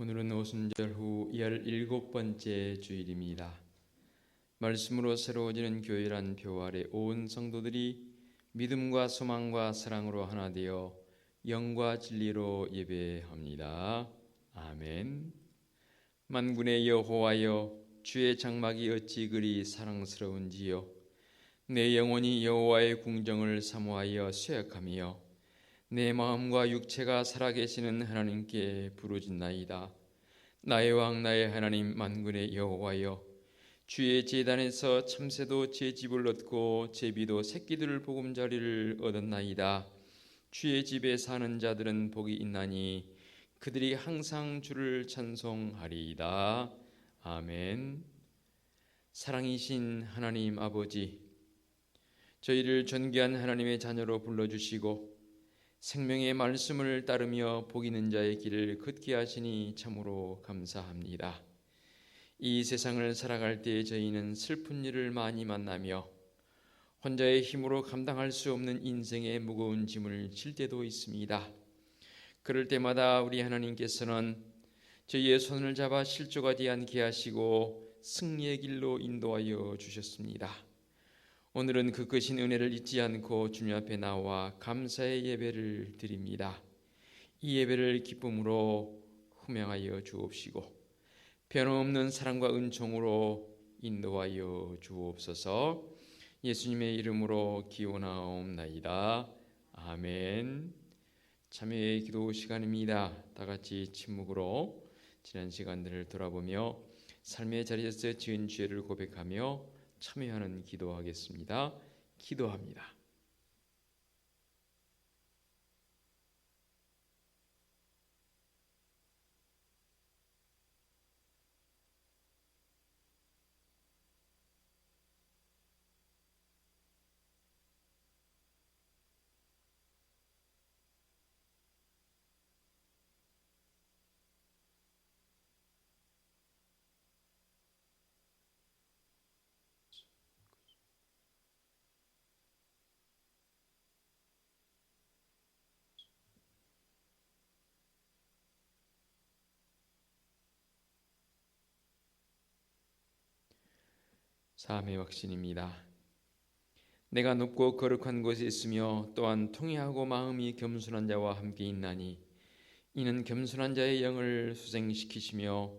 오늘은 오순절 후 17번째 주일입니다. 말씀으로 새로워지는 교회란 표 아래 온 성도들이 믿음과 소망과 사랑으로 하나 되어 영과 진리로 예배합니다. 아멘. 만군의 여호와여, 주의 장막이 어찌 그리 사랑스러운지요. 내 영혼이 여호와의 궁정을 사모하여 쇠약하며 내 마음과 육체가 살아계시는 하나님께 부르짖나이다. 나의 왕 나의 하나님 만군의 여호와여, 주의 제단에서 참새도 제 집을 얻고 제비도 새끼들 보금자리를 얻었나이다. 주의 집에 사는 자들은 복이 있나니 그들이 항상 주를 찬송하리이다. 아멘. 사랑이신 하나님 아버지, 저희를 존귀한 하나님의 자녀로 불러주시고 생명의 말씀을 따르며 복 있는 자의 길을 걷게 하시니 참으로 감사합니다. 이 세상을 살아갈 때 저희는 슬픈 일을 많이 만나며 혼자의 힘으로 감당할 수 없는 인생의 무거운 짐을 질 때도 있습니다. 그럴 때마다 우리 하나님께서는 저희의 손을 잡아 실족하지 않게 하시고 승리의 길로 인도하여 주셨습니다. 오늘은 그 크신 은혜를 잊지 않고 주님 앞에 나와 감사의 예배를 드립니다. 이 예배를 기쁨으로 흠양하여 주옵시고 변함없는 사랑과 은총으로 인도하여 주옵소서. 예수님의 이름으로 기원하옵나이다. 아멘. 참여의 기도 시간입니다. 다 같이 침묵으로 지난 시간들을 돌아보며 삶의 자리에서 지은 죄를 고백하며 참여하는 기도하겠습니다. 기도합니다. 삶의 확신입니다. 내가 높고 거룩한 곳에 있으며 또한 통회하고 마음이 겸손한 자와 함께 있나니 이는 겸손한 자의 영을 수생시키시며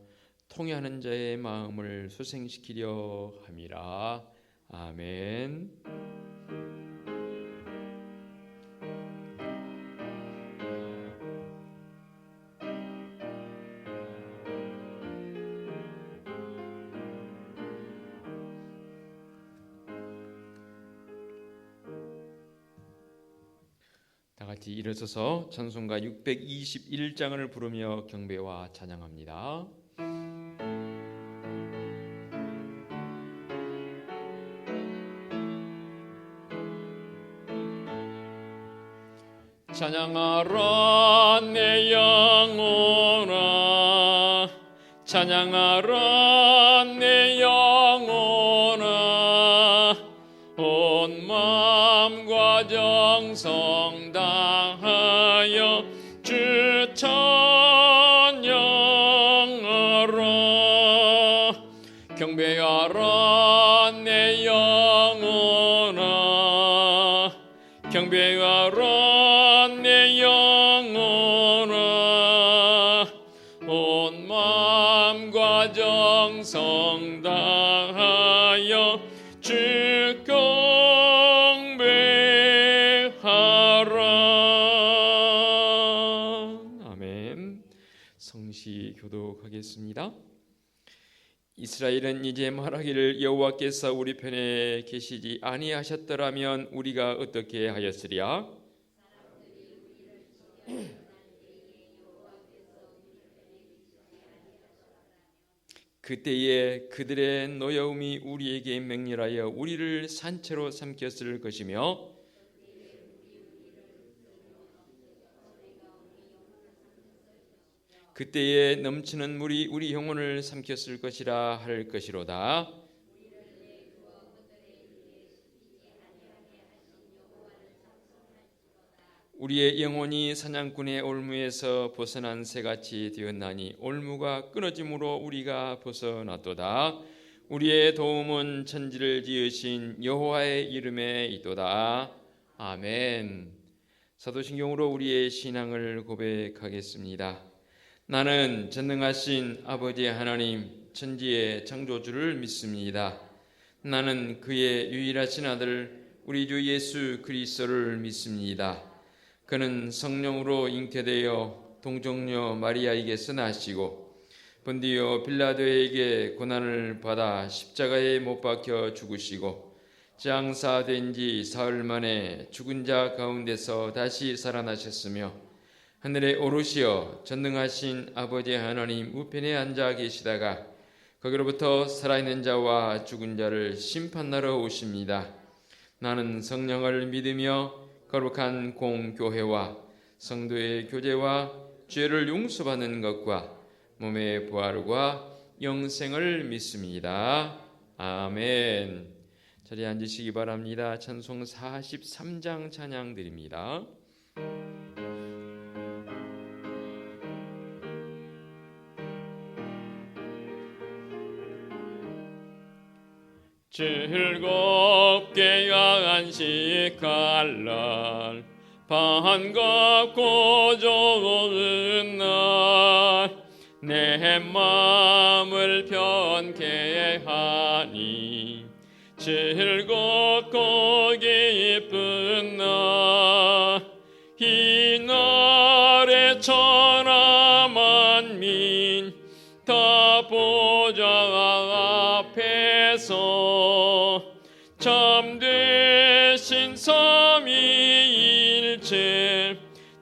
통회하는 자의 마음을 수생시키려 함이라. 아멘. 다 같이 일어서서 찬송가 621장을 부르며 경배와 찬양합니다. 찬양하라 내 영혼아, 찬양하라 내 영혼아, 온 마음과 정성 다하여 주 찬양하라. 경배하라 내 영혼아, 경배하라 내 영혼아, 온 마음과 정성 다하여 주 경배하라. 아멘. 성시 교독하겠습니다. 이스라엘은 이제 말하기를 여호와께서 우리 편에 계시지 아니하셨더라면 우리가 어떻게 하였으랴? 그때에 그들의 노여움이 우리에게 맹렬하여 우리를 산채로 삼켰을 것이며 그때에 넘치는 물이 우리 영혼을 삼켰을 것이라 할 것이로다. 우리의 영혼이 사냥꾼의 올무에서 벗어난 새같이 되었나니 올무가 끊어짐으로 우리가 벗어났도다. 우리의 도움은 천지를 지으신 여호와의 이름에 있도다. 아멘. 사도신경으로 우리의 신앙을 고백하겠습니다. 나는 전능하신 아버지 하나님 천지의 창조주를 믿습니다. 나는 그의 유일하신 아들 우리 주 예수 그리스도를 믿습니다. 그는 성령으로 잉태되어 동정녀 마리아에게서 나시고 본디오 빌라도에게 고난을 받아 십자가에 못 박혀 죽으시고 장사된 지 사흘 만에 죽은 자 가운데서 다시 살아나셨으며 하늘에 오르시어 전능하신 아버지 하나님 우편에 앉아 계시다가 거기로부터 살아있는 자와 죽은 자를 심판하러 오십니다. 나는 성령을 믿으며 거룩한 공교회와 성도의 교제와 죄를 용서받는 것과 몸의 부활과 영생을 믿습니다. 아멘. 자리에 앉으시기 바랍니다. 찬송 43장 찬양 드립니다. 즐겁게 안식할 날 반갑고 좋은 날 내 마음을 편케 하니 즐겁고 기쁜 날 이 날에 천하 만민 다 보좌 앞에서 참되신 삼위일체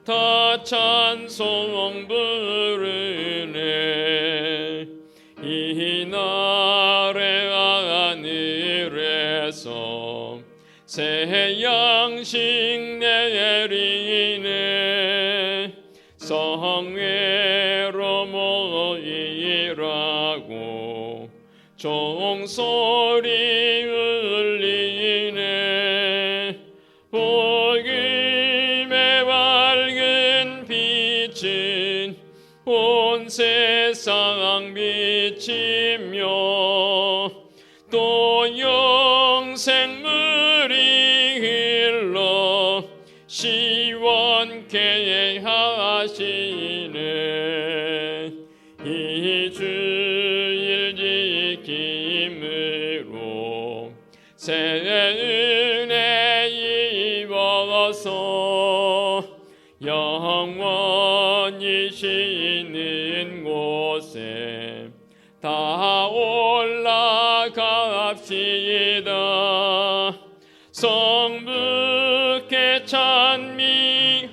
다 찬송 부르네. 이 날에 하늘에서 새 양식 내리네. 성회로 모이라고 종소리 울리네. 복음의 밝은 빛은 온 세상 비치며 또 영생물이 흘러 시원케 하시네. 이 주일 지킴으로 새 은혜 입어서 영원히 쉬는 곳에 다 올라갑시다. 성부께 찬미하고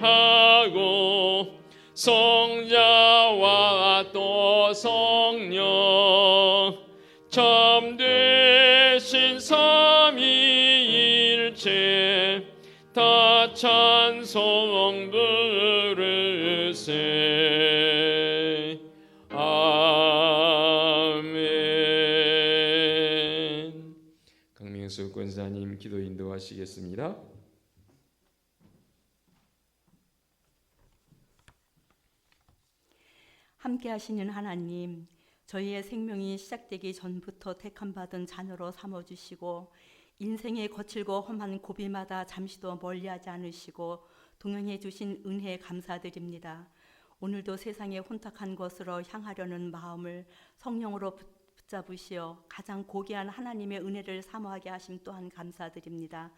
성자와 또 성령 참되신 삼위일체 다 찬송 부르세. 아멘. 강명수 권사님 기도 인도하시겠습니다. 함께 하시는 하나님, 저희의 생명이 시작되기 전부터 택함받은 자녀로 삼아주시고 인생의 거칠고 험한 고비마다 잠시도 멀리하지 않으시고 동행해 주신 은혜에 감사드립니다. 오늘도 세상의 혼탁한 것으로 향하려는 마음을 성령으로 붙잡으시어 가장 고귀한 하나님의 은혜를 사모하게 하심 또한 감사드립니다.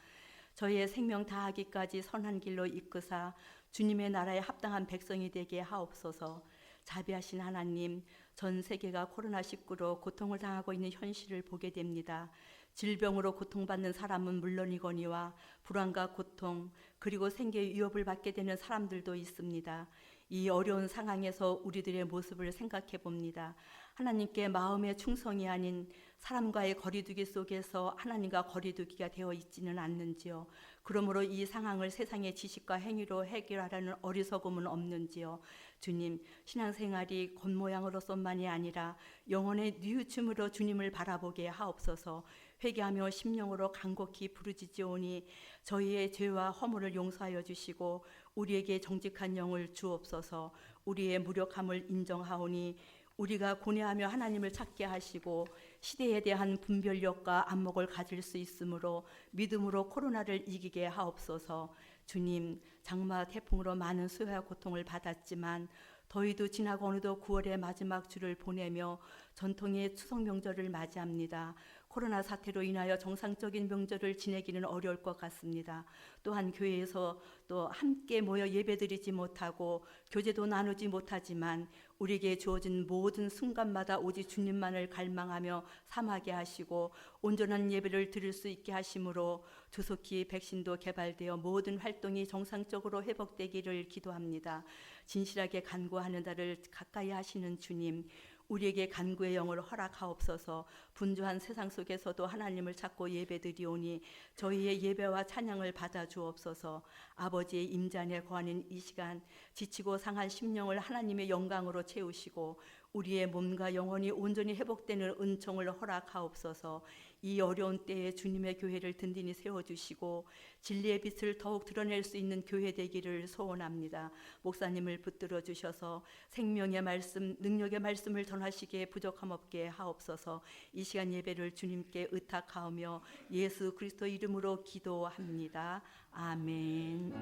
저희의 생명 다하기까지 선한 길로 이끄사 주님의 나라에 합당한 백성이 되게 하옵소서. 자비하신 하나님, 전 세계가 코로나19로 고통을 당하고 있는 현실을 보게 됩니다. 질병으로 고통받는 사람은 물론이거니와 불안과 고통 그리고 생계의 위협을 받게 되는 사람들도 있습니다. 이 어려운 상황에서 우리들의 모습을 생각해 봅니다. 하나님께 마음의 충성이 아닌 사람과의 거리두기 속에서 하나님과 거리두기가 되어 있지는 않는지요. 그러므로 이 상황을 세상의 지식과 행위로 해결하려는 어리석음은 없는지요. 주님, 신앙생활이 겉모양으로서만이 아니라 영혼의 뉘우침으로 주님을 바라보게 하옵소서. 회개하며 심령으로 간곡히 부르짖으오니 저희의 죄와 허물을 용서하여 주시고 우리에게 정직한 영을 주옵소서. 우리의 무력함을 인정하오니 우리가 고뇌하며 하나님을 찾게 하시고 시대에 대한 분별력과 안목을 가질 수 있으므로 믿음으로 코로나를 이기게 하옵소서. 주님, 장마 태풍으로 많은 수해와 고통을 받았지만 더위도 지나고 어느덧 9월의 마지막 주를 보내며 전통의 추석 명절을 맞이합니다. 코로나 사태로 인하여 정상적인 명절을 지내기는 어려울 것 같습니다. 또한 교회에서 또 함께 모여 예배드리지 못하고 교제도 나누지 못하지만 우리에게 주어진 모든 순간마다 오직 주님만을 갈망하며 삼하게 하시고 온전한 예배를 드릴 수 있게 하심으로 조속히 백신도 개발되어 모든 활동이 정상적으로 회복되기를 기도합니다. 진실하게 간구하는 자를 가까이 하시는 주님, 우리에게 간구의 영을 허락하옵소서. 분주한 세상 속에서도 하나님을 찾고 예배드리오니 저희의 예배와 찬양을 받아주옵소서. 아버지의 임재 안에 거하는 이 시간 지치고 상한 심령을 하나님의 영광으로 채우시고 우리의 몸과 영혼이 온전히 회복되는 은총을 허락하옵소서. 이 어려운 때에 주님의 교회를 든든히 세워주시고 진리의 빛을 더욱 드러낼 수 있는 교회 되기를 소원합니다. 목사님을 붙들어 주셔서 생명의 말씀, 능력의 말씀을 전하시기에 부족함 없게 하옵소서. 이 시간 예배를 주님께 의탁하오며 예수 그리스도 이름으로 기도합니다. 아멘.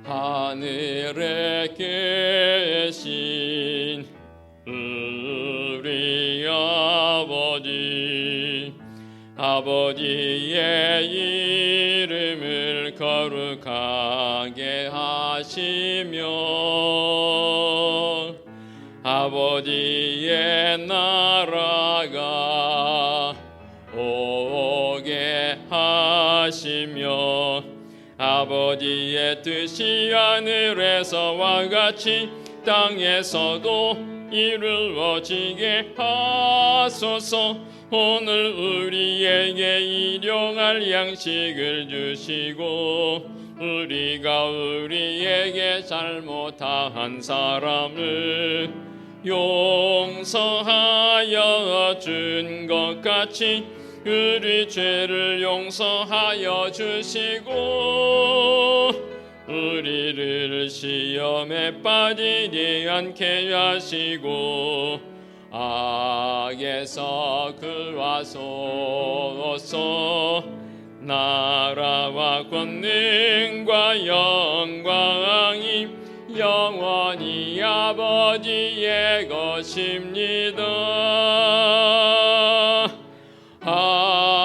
하늘에 계신 우리 아버지의 이름을 거룩하게 하시며 아버지의 나라가 오게 하시며 아버지의 뜻이 하늘에서와 같이 땅에서도 이루어지게 하소서. 오늘 우리에게 일용할 양식을 주시고 우리가 우리에게 잘못한 사람을 용서하여 준 것 같이 우리 죄를 용서하여 주시고 우리를 시험에 빠지지 않게 하시고 악에서 구하소서. 나라와 권능과 영광이 영원히 아버지의 것입니다. 아멘.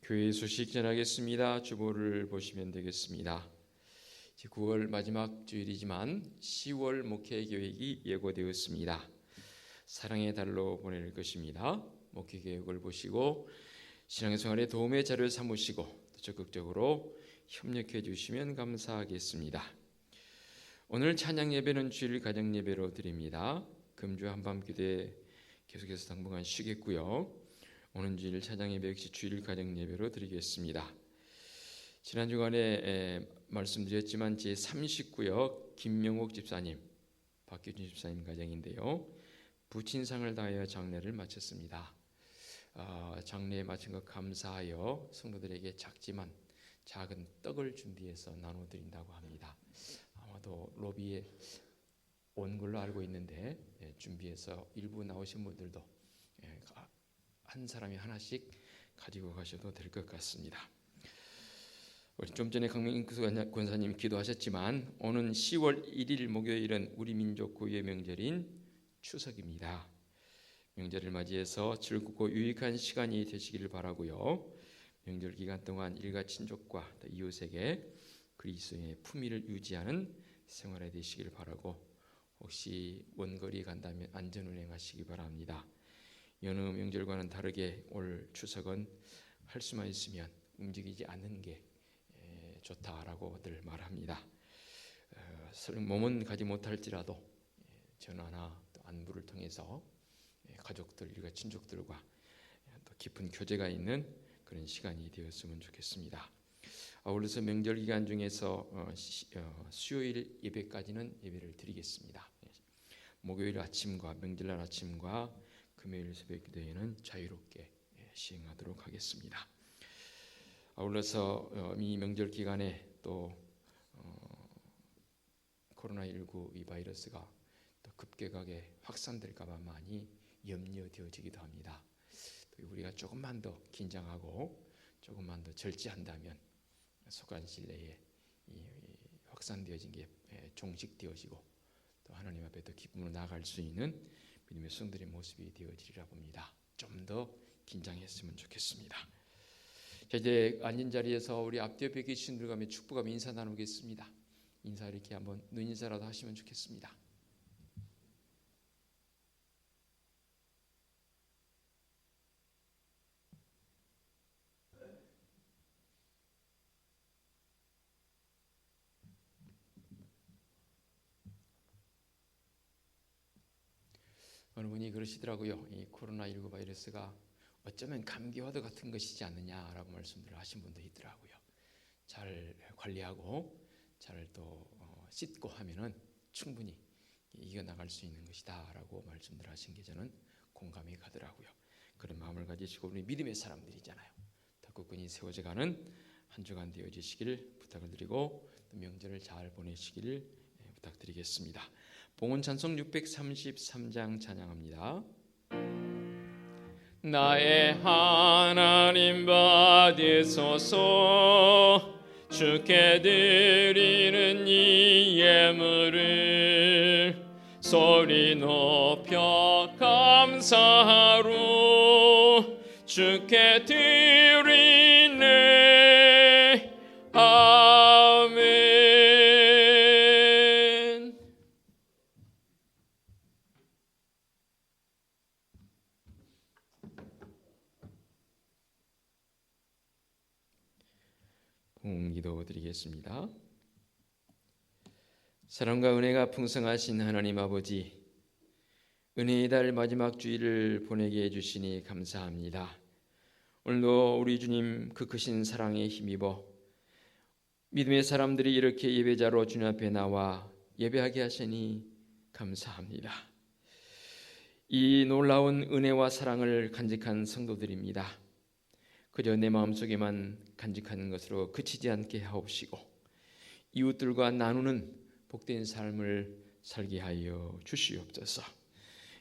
교회 소식 전하겠습니다. 주보를 보시면 되겠습니다. 9월 마지막 주일이지만 10월 목회 계획이 예고되었습니다. 사랑의 달로 보낼 것입니다. 목회 계획을 보시고 신앙생활에 도움의 자료를 삼으시고 적극적으로 협력해 주시면 감사하겠습니다. 오늘 찬양 예배는 주일 가정 예배로 드립니다. 금주 한밤 기도에 계속해서 당분간 쉬겠고요. 오늘 주일 찬양 예배 역시 주일 가정 예배로 드리겠습니다. 지난 주간에 말씀드렸지만 제39역 김명옥 집사님, 박규준 집사님 가정인데요. 부친상을 다하여 장례를 마쳤습니다. 장례에 마친 것 감사하여 성도들에게 작지만 작은 떡을 준비해서 나눠드린다고 합니다. 아마도 로비에 온 걸로 알고 있는데 준비해서 일부 나오신 분들도 한 사람이 하나씩 가지고 가셔도 될 것 같습니다. 좀 전에 강명인구 권사님 기도하셨지만 오는 10월 1일 목요일은 우리 민족 고유의 명절인 추석입니다. 명절을 맞이해서 즐겁고 유익한 시간이 되시기를 바라고요. 명절 기간 동안 일가 친족과 이웃에게 그리스도의 품위를 유지하는 생활이 되시기를 바라고 혹시 먼거리 간다면 안전운행하시기 바랍니다. 여느 명절과는 다르게 올 추석은 할 수만 있으면 움직이지 않는 게 좋다라고들 말합니다. 몸은 가지 못할지라도 전화나 또 안부를 통해서 가족들, 일가 친족들과 또 깊은 교제가 있는 그런 시간이 되었으면 좋겠습니다. 아울러서 명절 기간 중에서 수요일 예배까지는 예배를 드리겠습니다. 목요일 아침과 명절날 아침과 금요일 새벽 기도회는 자유롭게 시행하도록 하겠습니다. 아울러서 이 명절 기간에 또 코로나19 이 바이러스가 또 급격하게 확산될까 봐 많이 염려되어지기도 합니다. 또 우리가 조금만 더 긴장하고 조금만 더 절제한다면 속안실 내에 이 확산되어진 게 종식되어지고 또 하나님 앞에 더 기쁨으로 나아갈 수 있는 믿음의 성들의 모습이 되어지리라 봅니다. 좀 더 긴장했으면 좋겠습니다. 자, 이제 앉은 자리에서 우리 앞뒤에 계신 분들과 축복하며 인사 나누겠습니다. 인사 이렇게 한번 눈인사라도 하시면 좋겠습니다. 어느 분이 그러시더라고요. 이 코로나19 바이러스가 어쩌면 감기와도 같은 것이지 않느냐라고 말씀을 하신 분도 있더라고요. 잘 관리하고 잘 또 씻고 하면은 충분히 이겨나갈 수 있는 것이다라고 말씀을 하신 게 저는 공감이 가더라고요. 그런 마음을 가지시고 우리 믿음의 사람들이잖아요. 더 굳건히 세워져가는 한 주간 되어지시기를 부탁을 드리고 또 명절을 잘 보내시기를 부탁드리겠습니다. 봉헌 찬송 633장 찬양합니다. 나의 하나님 받으소서 주께 드리는 이 예물을 소리 높여 감사하로 주께 드리네 아멘. 기도 드리겠습니다. 사랑과 은혜가 풍성하신 하나님 아버지, 은혜의 달 마지막 주일을 보내게 해주시니 감사합니다. 오늘도 우리 주님 그 크신 사랑에 힘입어 믿음의 사람들이 이렇게 예배자로 주님 앞에 나와 예배하게 하시니 감사합니다. 이 놀라운 은혜와 사랑을 간직한 성도들입니다. 그저 내 마음속에만 간직하는 것으로 그치지 않게 하옵시고 이웃들과 나누는 복된 삶을 살게 하여 주시옵소서.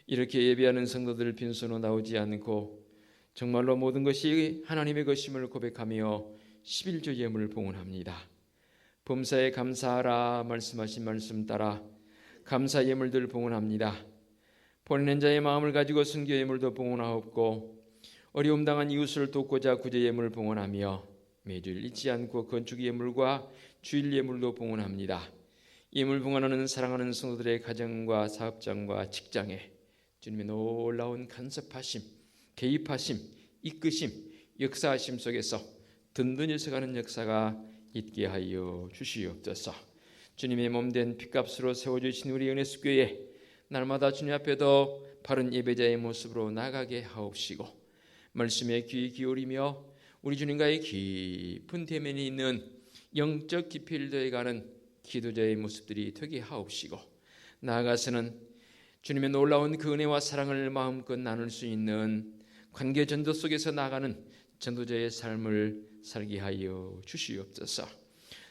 이렇게 예배하는 성도들 빈손으로 나오지 않고 정말로 모든 것이 하나님의 것임을 고백하며 11조 예물을 봉헌합니다. 범사에 감사하라 말씀하신 말씀 따라 감사 예물들 봉헌합니다. 보내는 자의 마음을 가지고 순교 예물도 봉헌하옵고 어려움 당한 이웃을 돕고자 구제 예물을 봉헌하며 매주일 잊지 않고 건축 예물과 주일 예물도 봉헌합니다. 예물 봉헌하는 사랑하는 성도들의 가정과 사업장과 직장에 주님의 놀라운 간섭하심, 개입하심, 이끄심, 역사하심 속에서 든든히 서가는 역사가 있게 하여 주시옵소서. 주님의 몸된 핏값으로 세워주신 우리 은혜숙교회 날마다 주님 앞에 더 바른 예배자의 모습으로 나가게 하옵시고 말씀에 귀 기울이며 우리 주님과의 깊은 대면이 있는 영적 깊이를 더해가는 기도자의 모습들이 되게 하옵시고 나아가서는 주님의 놀라운 그 은혜와 사랑을 마음껏 나눌 수 있는 관계 전도 속에서 나가는 전도자의 삶을 살게 하여 주시옵소서.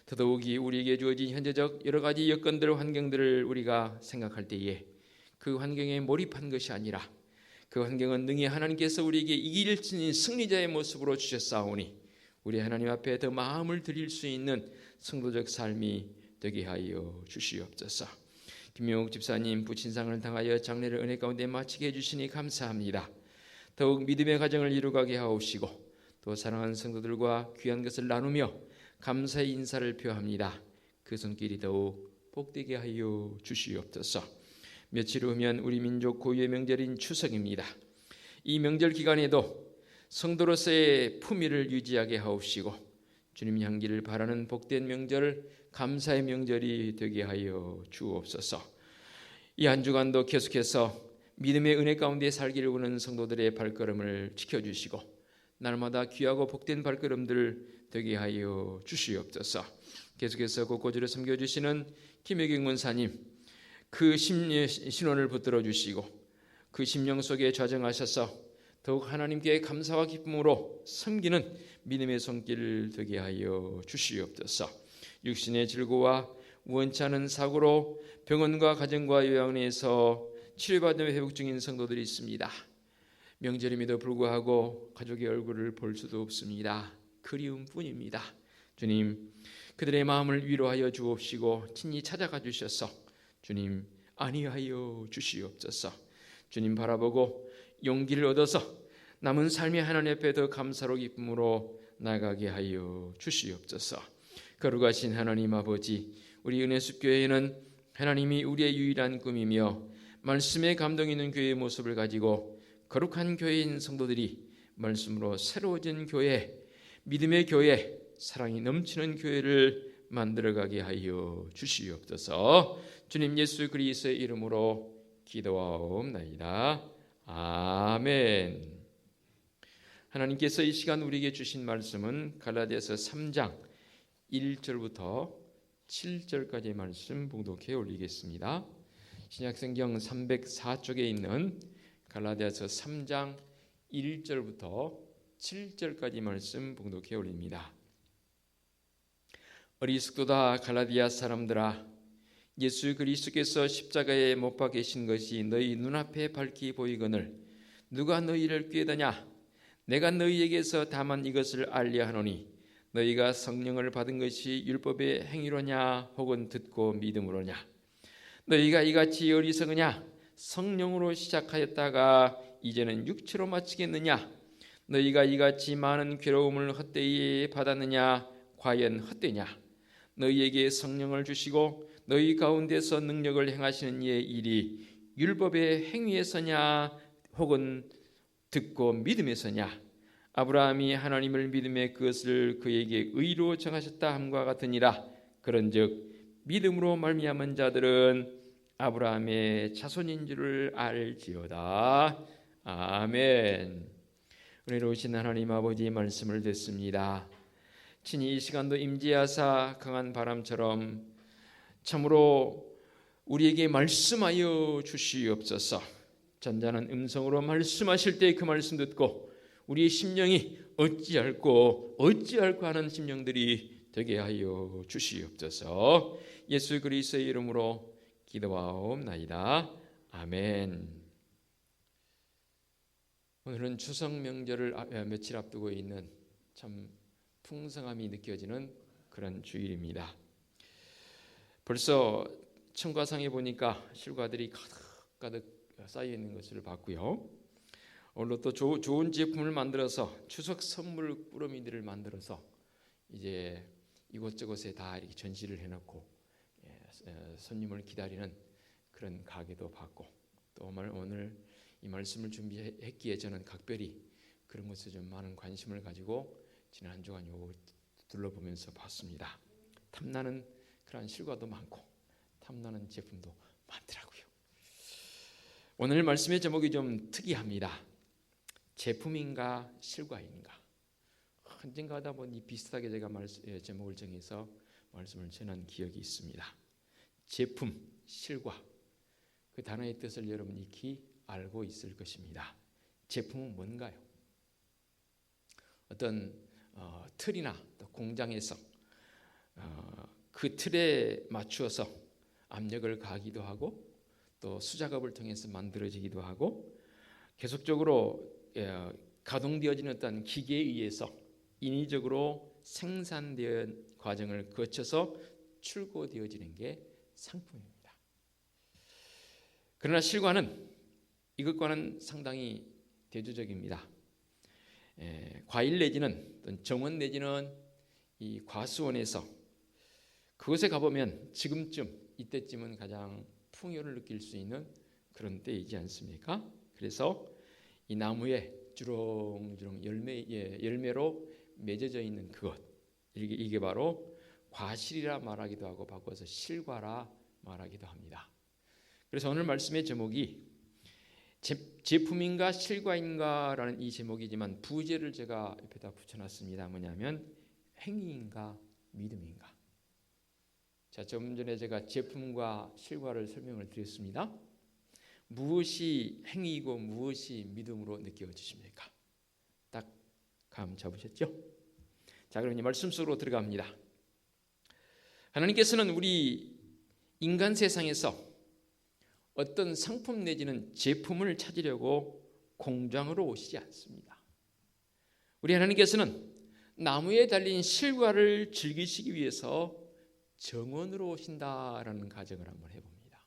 더더욱이 우리에게 주어진 현재적 여러 가지 여건들 환경들을 우리가 생각할 때에 그 환경에 몰입한 것이 아니라 그 환경은 능히 하나님께서 우리에게 이길 수 있는 승리자의 모습으로 주셨사오니 우리 하나님 앞에 더 마음을 드릴 수 있는 성도적 삶이 되게 하여 주시옵소서. 김명욱 집사님 부친상을 당하여 장례를 은혜 가운데 마치게 해주시니 감사합니다. 더욱 믿음의 가정을 이루가게 하옵시고 또 사랑하는 성도들과 귀한 것을 나누며 감사의 인사를 표합니다. 그 손길이 더욱 복되게 하여 주시옵소서. 며칠 후면 우리 민족 고유의 명절인 추석입니다. 이 명절 기간에도 성도로서의 품위를 유지하게 하옵시고 주님 향기를 바라는 복된 명절, 감사의 명절이 되게 하여 주옵소서. 이 한 주간도 계속해서 믿음의 은혜 가운데 살기를 원하는 성도들의 발걸음을 지켜주시고 날마다 귀하고 복된 발걸음들 되게 하여 주시옵소서. 계속해서 곳곳으로 섬겨주시는 김혜경 원사님, 그 신원을 붙들어 주시고 그 심령 속에 좌정하셔서 더욱 하나님께 감사와 기쁨으로 섬기는 믿음의 손길 되게 하여 주시옵소서. 육신의 질고와 우원치 않은 사고로 병원과 가정과 요양원에서 치료받으며 회복 중인 성도들이 있습니다. 명절임에도 불구하고 가족의 얼굴을 볼 수도 없습니다. 그리움뿐입니다. 주님, 그들의 마음을 위로하여 주옵시고 친히 찾아가 주셔서 주님 안위하여 주시옵소서. 주님 바라보고 용기를 얻어서 남은 삶의 하나님 앞에 더 감사로 기쁨으로 나가게 하여 주시옵소서. 거룩하신 하나님 아버지, 우리 은혜숲교회는 하나님이 우리의 유일한 꿈이며 말씀에 감동 있는 교회의 모습을 가지고 거룩한 교회인 성도들이 말씀으로 새로워진 교회, 믿음의 교회, 사랑이 넘치는 교회를 만들어가게 하여 주시옵소서. 주님 예수 그리스도의 이름으로 기도하옵나이다. 아멘. 하나님께서 이 시간 우리에게 주신 말씀은 갈라디아서 3장 1절부터 7절까지의 말씀 봉독해 올리겠습니다. 신약성경 304쪽에 있는 갈라디아서 3장 1절부터 7절까지 말씀 봉독해 올립니다. 어리숙도다 갈라디아 사람들아, 예수 그리스도께서 십자가에 못 박히신 것이 너희 눈앞에 밝히 보이거늘 누가 너희를 꾀더냐? 내가 너희에게서 다만 이것을 알려하노니 너희가 성령을 받은 것이 율법의 행위로냐 혹은 듣고 믿음으로냐? 너희가 이같이 어리석으냐? 성령으로 시작하였다가 이제는 육체로 마치겠느냐? 너희가 이같이 많은 괴로움을 헛되이 받았느냐? 과연 헛되냐? 너희에게 성령을 주시고 너희 가운데서 능력을 행하시는 이의 일이 율법의 행위에서냐 혹은 듣고 믿음에서냐? 아브라함이 하나님을 믿음에 그것을 그에게 의로 정하셨다 함과 같으니라. 그런즉 믿음으로 말미암은 자들은 아브라함의 자손인 줄을 알지어다. 아멘. 은혜로우신 하나님 아버지의 말씀을 듣습니다. 친히 이 시간도 임재하사 강한 바람처럼 참으로 우리에게 말씀하여 주시옵소서. 잔잔한 음성으로 말씀하실 때 그 말씀 듣고 우리의 심령이 어찌할꼬 하는 심령들이 되게 하여 주시옵소서. 예수 그리스도의 이름으로 기도하옵나이다. 아멘. 오늘은 추석 명절을 며칠 앞두고 있는 참 풍성함이 느껴지는 그런 주일입니다. 벌써 청과상에 보니까 실과들이 가득 쌓여 있는 것을 봤고요. 오늘로 또 좋은 제품을 만들어서 추석 선물 꾸러미들을 만들어서 이제 이곳저곳에 다 이렇게 전시를 해놓고 손님을 기다리는 그런 가게도 봤고, 또 오늘 이 말씀을 준비했기에 저는 각별히 그런 것에 좀 많은 관심을 가지고 지난 한 주간 요 둘러보면서 봤습니다. 탐나는 그런 실과도 많고 탐나는 제품도 많더라고요. 오늘 말씀의 제목이 좀 특이합니다. 제품인가 실과인가. 언젠가 하다 보니 비슷하게 제가 제목을 정해서 말씀을 전한 기억이 있습니다. 제품, 실과, 그 단어의 뜻을 여러분 익히 알고 있을 것입니다. 제품은 뭔가요? 어떤 틀이나 또 공장에서 그 틀에 맞추어서 압력을 가하기도 하고 또 수작업을 통해서 만들어지기도 하고 계속적으로 가동되어지는 어떤 기계에 의해서 인위적으로 생산된 과정을 거쳐서 출고되어지는 게 상품입니다. 그러나 실과는 이것과는 상당히 대조적입니다. 과일 내지는 정원 내지는 이 과수원에서 그곳에 가보면 지금쯤 이때쯤은 가장 풍요를 느낄 수 있는 그런 때이지 않습니까? 그래서 이 나무에 주렁주렁 열매로 맺어져 있는 그것, 이게 바로 과실이라 말하기도 하고 바꿔서 실과라 말하기도 합니다. 그래서 오늘 말씀의 제목이 제품인가 실과인가라는 이 제목이지만 부제를 제가 옆에다 붙여놨습니다. 뭐냐면 행위인가 믿음인가. 자, 좀 전에 제가 제품과 실과를 설명을 드렸습니다. 무엇이 행위이고 무엇이 믿음으로 느껴지십니까? 딱 감 잡으셨죠? 자, 그럼 이 말씀 속으로 들어갑니다. 하나님께서는 우리 인간 세상에서 어떤 상품 내지는 제품을 찾으려고 공장으로 오시지 않습니다. 우리 하나님께서는 나무에 달린 실과를 즐기시기 위해서 정원으로 오신다라는 가정을 한번 해봅니다.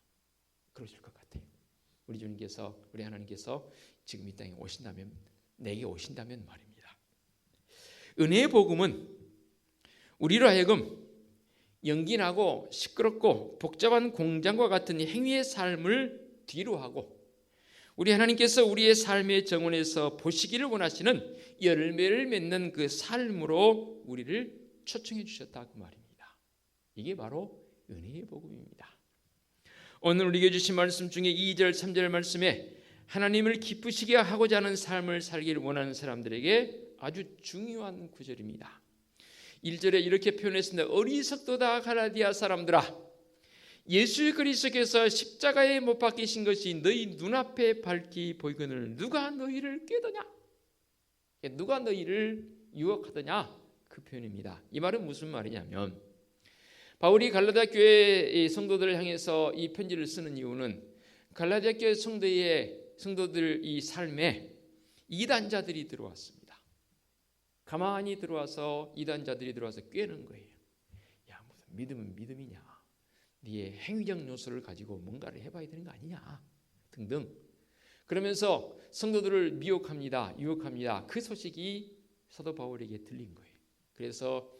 그러실 것 같아요. 우리 주님께서, 우리 하나님께서 지금 이 땅에 오신다면, 내게 오신다면 말입니다. 은혜의 복음은 우리로 하여금 연기나고 시끄럽고 복잡한 공장과 같은 행위의 삶을 뒤로 하고 우리 하나님께서 우리의 삶의 정원에서 보시기를 원하시는 열매를 맺는 그 삶으로 우리를 초청해 주셨다 그 말입니다. 이게 바로 은혜의 복음입니다. 오늘 우리에게 주신 말씀 중에 2절 3절 말씀에 하나님을 기쁘시게 하고자 하는 삶을 살기를 원하는 사람들에게 아주 중요한 구절입니다. 1절에 이렇게 표현했습니다. 어리석도다 갈라디아 사람들아, 예수 그리스도께서 십자가에 못 박히신 것이 너희 눈앞에 밝히 보이거늘 누가 너희를 꾀더냐? 누가 너희를 유혹하더냐? 그 표현입니다. 이 말은 무슨 말이냐면 바울이 갈라디아 교회 성도들을 향해서 이 편지를 쓰는 이유는 갈라디아 교회 성도들 이 삶에 이단자들이 들어왔습니다. 가만히 들어와서 이단자들이 들어와서 꾀는 거예요. 야, 무슨 믿음은 믿음이냐? 네의 행위적 요소를 가지고 뭔가를 해봐야 되는 거 아니냐? 등등. 그러면서 성도들을 미혹합니다. 유혹합니다. 그 소식이 사도 바울에게 들린 거예요. 그래서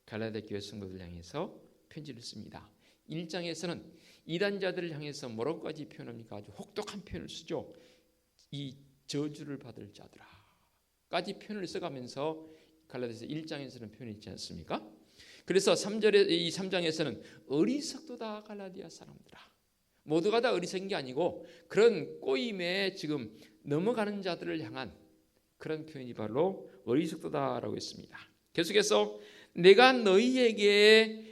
갈라디아 교회 성도들 향해서 편지를 씁니다. 1장에서는 이단자들을 향해서 뭐라고까지 표현합니까? 아주 혹독한 표현을 쓰죠. 이 저주를 받을 자들아 까지 표현을 써가면서 갈라디아서 1장에서는 표현했지 않습니까? 그래서 3절에 이 3장에서는 어리석도다 갈라디아 사람들아. 모두가 다 어리석은 게 아니고 그런 꼬임에 지금 넘어가는 자들을 향한 그런 표현이 바로 어리석도다라고 했습니다. 계속해서 내가 너희에게서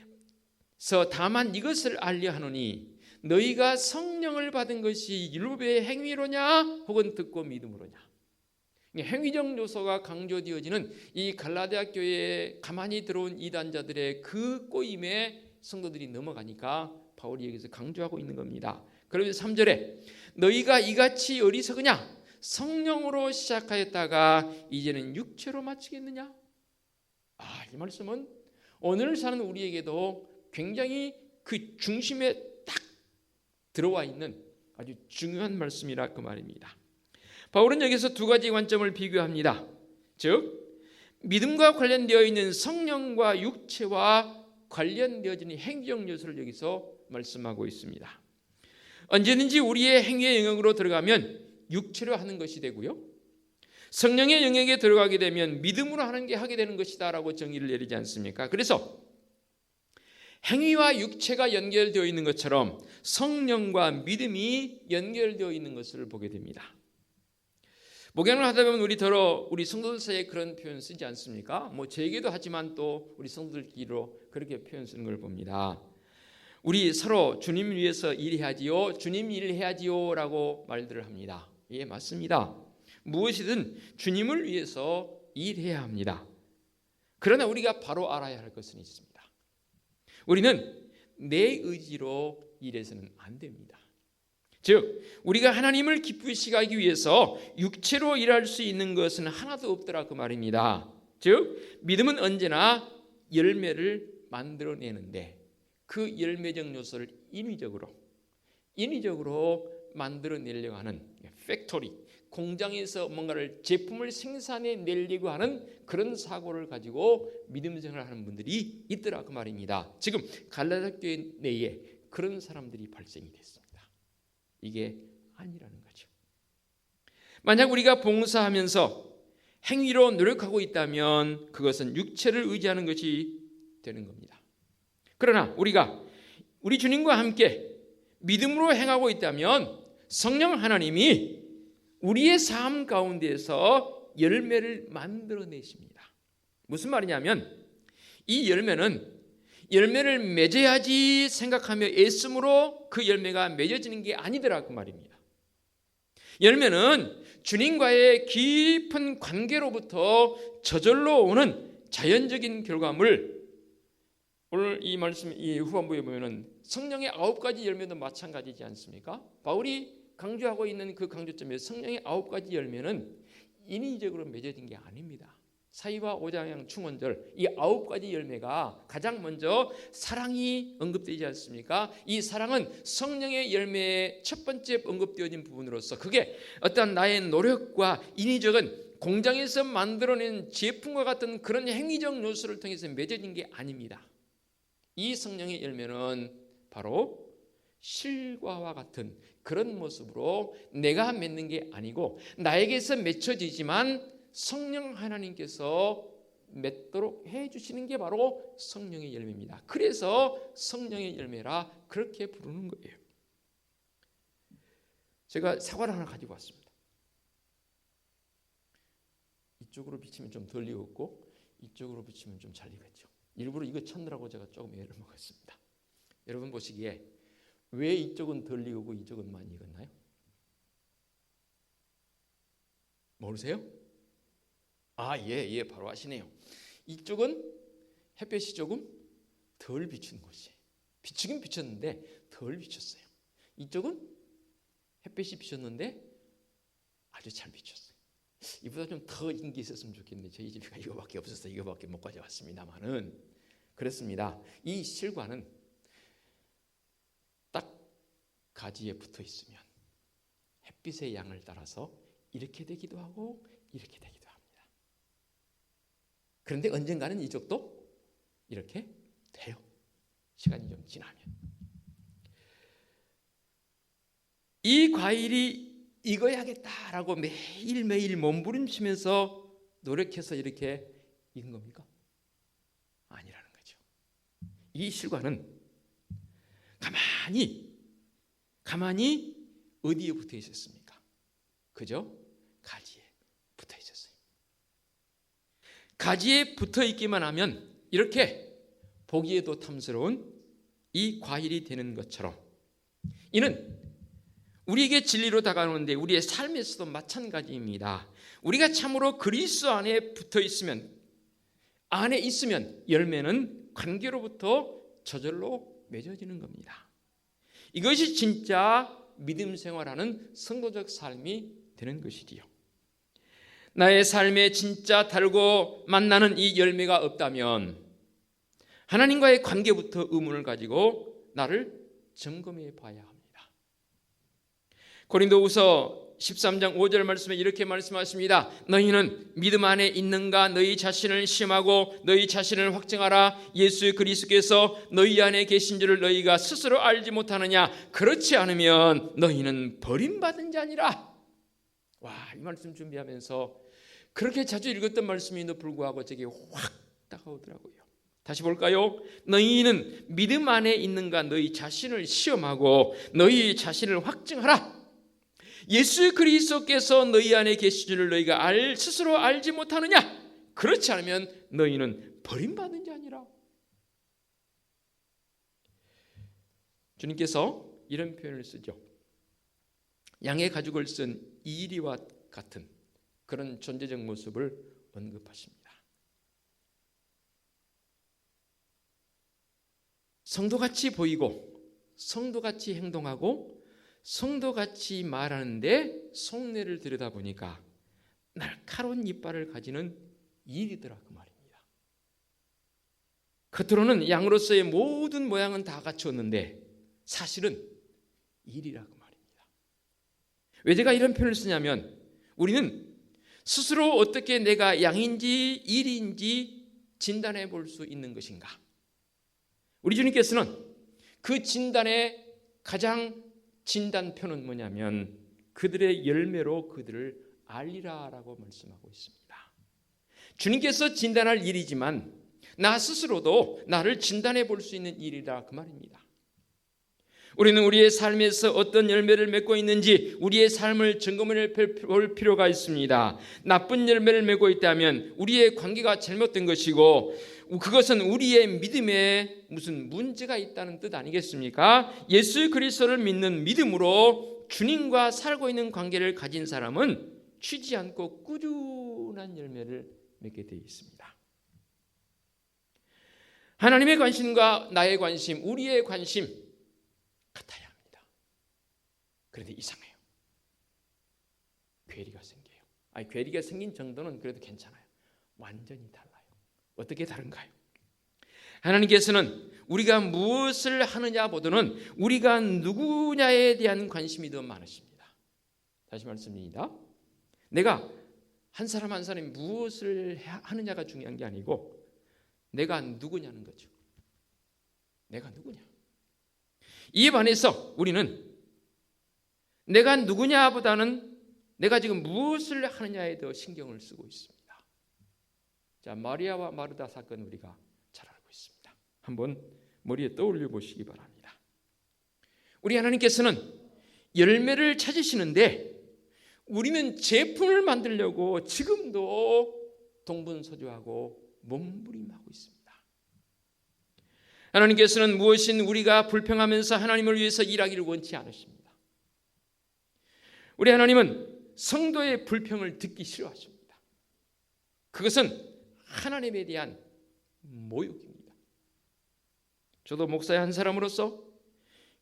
다만 이것을 알려 하노니 너희가 성령을 받은 것이 율법의 행위로냐 혹은 듣고 믿음으로냐. 행위적 요소가 강조되어지는 이 갈라디아 교회에 가만히 들어온 이단자들의 그 꼬임에 성도들이 넘어가니까 바울이 여기서 강조하고 있는 겁니다. 그러면서 3절에 너희가 이같이 어리석으냐? 성령으로 시작하였다가 이제는 육체로 마치겠느냐? 이 말씀은 오늘 사는 우리에게도 굉장히 그 중심에 딱 들어와 있는 아주 중요한 말씀이라 그 말입니다. 바울은 여기서 두 가지 관점을 비교합니다. 즉 믿음과 관련되어 있는 성령과 육체와 관련되어지는 행위적 요소를 여기서 말씀하고 있습니다. 언제든지 우리의 행위의 영역으로 들어가면 육체로 하는 것이 되고요. 성령의 영역에 들어가게 되면 믿음으로 하는 게 하게 되는 것이다 라고 정의를 내리지 않습니까? 그래서 행위와 육체가 연결되어 있는 것처럼 성령과 믿음이 연결되어 있는 것을 보게 됩니다. 목양을 하다 보면 우리 성도들 사이에 그런 표현 쓰지 않습니까? 제게도 하지만 또 우리 성도들끼리로 그렇게 표현 쓰는 걸 봅니다. 우리 서로 주님 위해서 일해야지요, 주님 일해야지요 라고 말들을 합니다. 예, 맞습니다. 무엇이든 주님을 위해서 일해야 합니다. 그러나 우리가 바로 알아야 할 것은 있습니다. 우리는 내 의지로 일해서는 안 됩니다. 즉 우리가 하나님을 기쁘시게 하기 위해서 육체로 일할 수 있는 것은 하나도 없더라 그 말입니다. 즉 믿음은 언제나 열매를 만들어내는데 그 열매적 요소를 인위적으로 만들어내려고 하는 팩토리, 공장에서 뭔가를 제품을 생산해내려고 하는 그런 사고를 가지고 믿음 생활을 하는 분들이 있더라 그 말입니다. 지금 갈라디아 교회 내에 그런 사람들이 발생이 됐습니다. 이게 아니라는 거죠. 만약 우리가 봉사하면서 행위로 노력하고 있다면 그것은 육체를 의지하는 것이 되는 겁니다. 그러나 우리가 우리 주님과 함께 믿음으로 행하고 있다면 성령 하나님이 우리의 삶 가운데에서 열매를 만들어내십니다. 무슨 말이냐면 이 열매를 맺어야지 생각하며 애씀으로 그 열매가 맺어지는 게 아니더라 그 말입니다. 열매는 주님과의 깊은 관계로부터 저절로 오는 자연적인 결과물. 오늘 이 말씀 이 후반부에 보면은 성령의 9가지 열매도 마찬가지지 않습니까? 바울이 강조하고 있는 그 강조점에 성령의 9가지 열매는 인위적으로 맺어진 게 아닙니다. 사위와 오장양 충원절 이 9가지 열매가 가장 먼저 사랑이 언급되지 않습니까? 이 사랑은 성령의 열매의 첫 번째 언급되어진 부분으로서 그게 어떤 나의 노력과 인위적인 공장에서 만들어낸 제품과 같은 그런 행위적 요소를 통해서 맺어진 게 아닙니다. 이 성령의 열매는 바로 실과와 같은 그런 모습으로 내가 맺는 게 아니고 나에게서 맺혀지지만 성령 하나님께서 맺도록 해주시는 게 바로 성령의 열매입니다. 그래서 성령의 열매라 그렇게 부르는 거예요. 제가 사과를 하나 가지고 왔습니다. 이쪽으로 비치면 좀 덜 익었고 이쪽으로 비치면 좀 잘 익었죠. 일부러 이거 찾느라고 제가 조금 애를 먹었습니다. 여러분 보시기에 왜 이쪽은 덜 익고 이쪽은 많이 익었나요? 모르세요? 예, 바로 아시네요. 이쪽은 햇볕이 조금 덜 비춘 곳이에요. 비추긴 비쳤는데 덜 비쳤어요. 이쪽은 햇볕이 비쳤는데 아주 잘 비쳤어요. 이보다 좀 더 인기 있었으면 좋겠는데 저희 집에 이거밖에 없어서 이거밖에 못 가져왔습니다만은 그렇습니다. 이 실과는 딱 가지에 붙어 있으면 햇빛의 양을 따라서 이렇게 되기도 하고 이렇게 되기도 합니다. 그런데 언젠가는 이쪽도 이렇게 돼요. 시간이 좀 지나면. 이 과일이 익어야겠다라고 매일매일 몸부림치면서 노력해서 이렇게 익은 겁니까? 아니라는 거죠. 이 실과는 가만히 어디에 붙어 있었습니까? 그죠? 가지에 붙어 있었어요. 가지에 붙어 있기만 하면 이렇게 보기에도 탐스러운 이 과일이 되는 것처럼 이는 우리에게 진리로 다가오는데 우리의 삶에서도 마찬가지입니다. 우리가 참으로 그리스도 안에 붙어 있으면 안에 있으면 열매는 관계로부터 저절로 맺어지는 겁니다. 이것이 진짜 믿음 생활하는 성도적 삶이 되는 것이지요. 나의 삶에 진짜 달고 만나는 이 열매가 없다면 하나님과의 관계부터 의문을 가지고 나를 점검해 봐야 합니다. 고린도후서 13장 5절 말씀에 이렇게 말씀하십니다. 너희는 믿음 안에 있는가 너희 자신을 시험하고 너희 자신을 확증하라. 예수 그리스도께서 너희 안에 계신 줄을 너희가 스스로 알지 못하느냐. 그렇지 않으면 너희는 버림받은 자니라. 이 말씀 준비하면서 그렇게 자주 읽었던 말씀인데도 불구하고 제게 확 다가오더라고요. 다시 볼까요? 너희는 믿음 안에 있는가 너희 자신을 시험하고 너희 자신을 확증하라. 예수 그리스도께서 너희 안에 계신 줄을 너희가 스스로 알지 못하느냐? 그렇지 않으면 너희는 버림받은 자니라. 주님께서 이런 표현을 쓰죠. 양의 가죽을 쓴 이리와 같은 그런 존재적 모습을 언급하십니다. 성도같이 보이고 성도같이 행동하고 성도같이 말하는데 속내를 들여다보니까 날카로운 이빨을 가지는 일이더라 그 말입니다. 겉으로는 양으로서의 모든 모양은 다 갖추었는데 사실은 일이라 그 말입니다. 왜 제가 이런 표현을 쓰냐면 우리는 스스로 어떻게 내가 양인지 일인지 진단해 볼 수 있는 것인가. 우리 주님께서는 그 진단의 가장 진단표는 뭐냐면 그들의 열매로 그들을 알리라라고 말씀하고 있습니다. 주님께서 진단할 일이지만 나 스스로도 나를 진단해 볼 수 있는 일이라 그 말입니다. 우리는 우리의 삶에서 어떤 열매를 맺고 있는지 우리의 삶을 점검해 볼 필요가 있습니다. 나쁜 열매를 맺고 있다면 우리의 관계가 잘못된 것이고 그것은 우리의 믿음에 무슨 문제가 있다는 뜻 아니겠습니까? 예수 그리스도를 믿는 믿음으로 주님과 살고 있는 관계를 가진 사람은 쉬지 않고 꾸준한 열매를 맺게 되어 있습니다. 하나님의 관심과 나의 관심, 우리의 관심 같아야 합니다. 그런데 이상해요. 괴리가 생겨요. 괴리가 생긴 정도는 그래도 괜찮아요. 완전히 달라요. 어떻게 다른가요? 하나님께서는 우리가 무엇을 하느냐보다는 우리가 누구냐에 대한 관심이 더 많으십니다. 다시 말씀드립니다. 내가 한 사람 한 사람이 무엇을 하느냐가 중요한 게 아니고 내가 누구냐는 거죠. 내가 누구냐. 이에 반해서 우리는 내가 누구냐보다는 내가 지금 무엇을 하느냐에 더 신경을 쓰고 있습니다. 자, 마리아와 마르다 사건 우리가 잘 알고 있습니다. 한번 머리에 떠올려 보시기 바랍니다. 우리 하나님께서는 열매를 찾으시는데 우리는 제품을 만들려고 지금도 동분서주하고 몸부림하고 있습니다. 하나님께서는 무엇인 우리가 불평하면서 하나님을 위해서 일하기를 원치 않으십니다. 우리 하나님은 성도의 불평을 듣기 싫어하십니다. 그것은 하나님에 대한 모욕입니다. 저도 목사의 한 사람으로서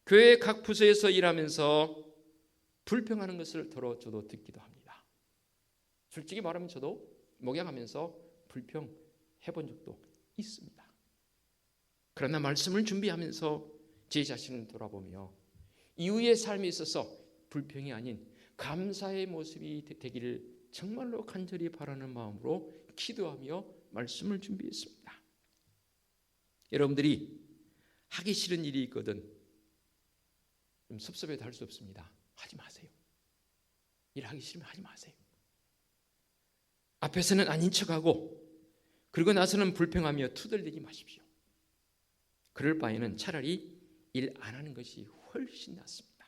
교회 각 부서에서 일하면서 불평하는 것을 저도 듣기도 합니다. 솔직히 말하면 저도 목양하면서 불평해 본 적도 있습니다. 그러나 말씀을 준비하면서 제 자신을 돌아보며 이후의 삶에 있어서 불평이 아닌 감사의 모습이 되기를 정말로 간절히 바라는 마음으로 기도하며 말씀을 준비했습니다. 여러분들이 하기 싫은 일이 있거든 좀 섭섭해도 할 수 없습니다. 하지 마세요. 일하기 싫으면 하지 마세요. 앞에서는 아닌 척하고 그리고 나서는 불평하며 투덜대지 마십시오. 그럴 바에는 차라리 일 안 하는 것이 훨씬 낫습니다.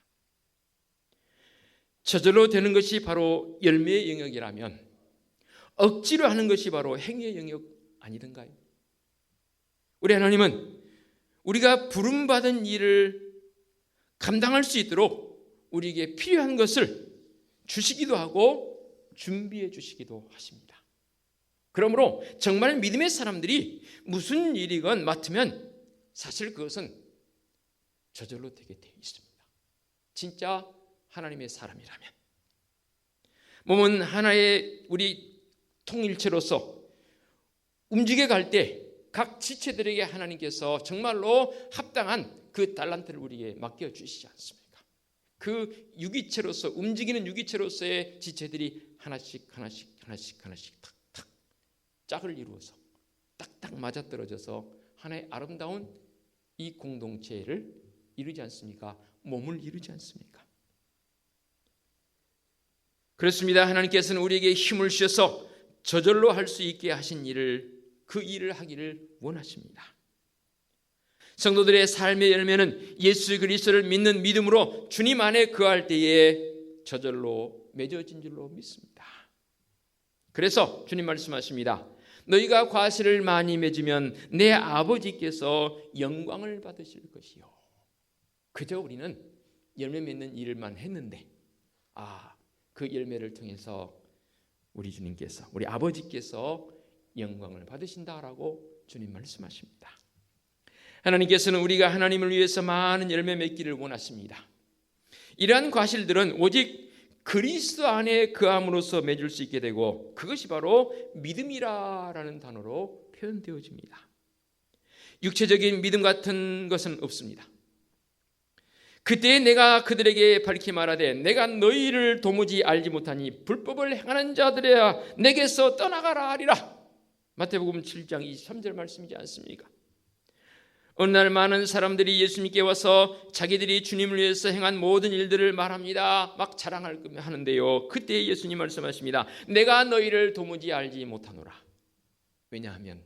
저절로 되는 것이 바로 열매의 영역이라면 억지로 하는 것이 바로 행위의 영역 아니던가요? 우리 하나님은 우리가 부름받은 일을 감당할 수 있도록 우리에게 필요한 것을 주시기도 하고 준비해 주시기도 하십니다. 그러므로 정말 믿음의 사람들이 무슨 일이건 맡으면 사실 그것은 저절로 되게 되어 있습니다. 진짜 하나님의 사람이라면 몸은 하나의 우리 통일체로서 움직여 갈 때 각 지체들에게 하나님께서 정말로 합당한 그 달란트를 우리에게 맡겨주시지 않습니까? 그 유기체로서 움직이는 유기체로서의 지체들이 하나씩 탁탁 짝을 이루어서 딱딱 맞아떨어져서 하나의 아름다운 이 공동체를 이루지 않습니까? 몸을 이루지 않습니까? 그렇습니다. 하나님께서는 우리에게 힘을 주셔서 저절로 할 수 있게 하신 일을 그 일을 하기를 원하십니다. 성도들의 삶의 열매는 예수 그리스도를 믿는 믿음으로 주님 안에 거할 때에 저절로 맺어진 줄로 믿습니다. 그래서 주님 말씀하십니다. 너희가 과실을 많이 맺으면 내 아버지께서 영광을 받으실 것이요. 그저 우리는 열매 맺는 일만 했는데 그 열매를 통해서 우리 주님께서 우리 아버지께서 영광을 받으신다라고 주님 말씀하십니다. 하나님께서는 우리가 하나님을 위해서 많은 열매 맺기를 원하십니다. 이러한 과실들은 오직 그리스도 안에 거함으로써 맺을 수 있게 되고 그것이 바로 믿음이라는 단어로 표현되어집니다. 육체적인 믿음 같은 것은 없습니다. 그때 내가 그들에게 밝히 말하되 내가 너희를 도무지 알지 못하니 불법을 행하는 자들이야 내게서 떠나가라 하리라. 마태복음 7장 23절 말씀이지 않습니까? 어느 날 많은 사람들이 예수님께 와서 자기들이 주님을 위해서 행한 모든 일들을 말합니다. 막 자랑하는데요. 그때 예수님 말씀하십니다. 내가 너희를 도무지 알지 못하노라. 왜냐하면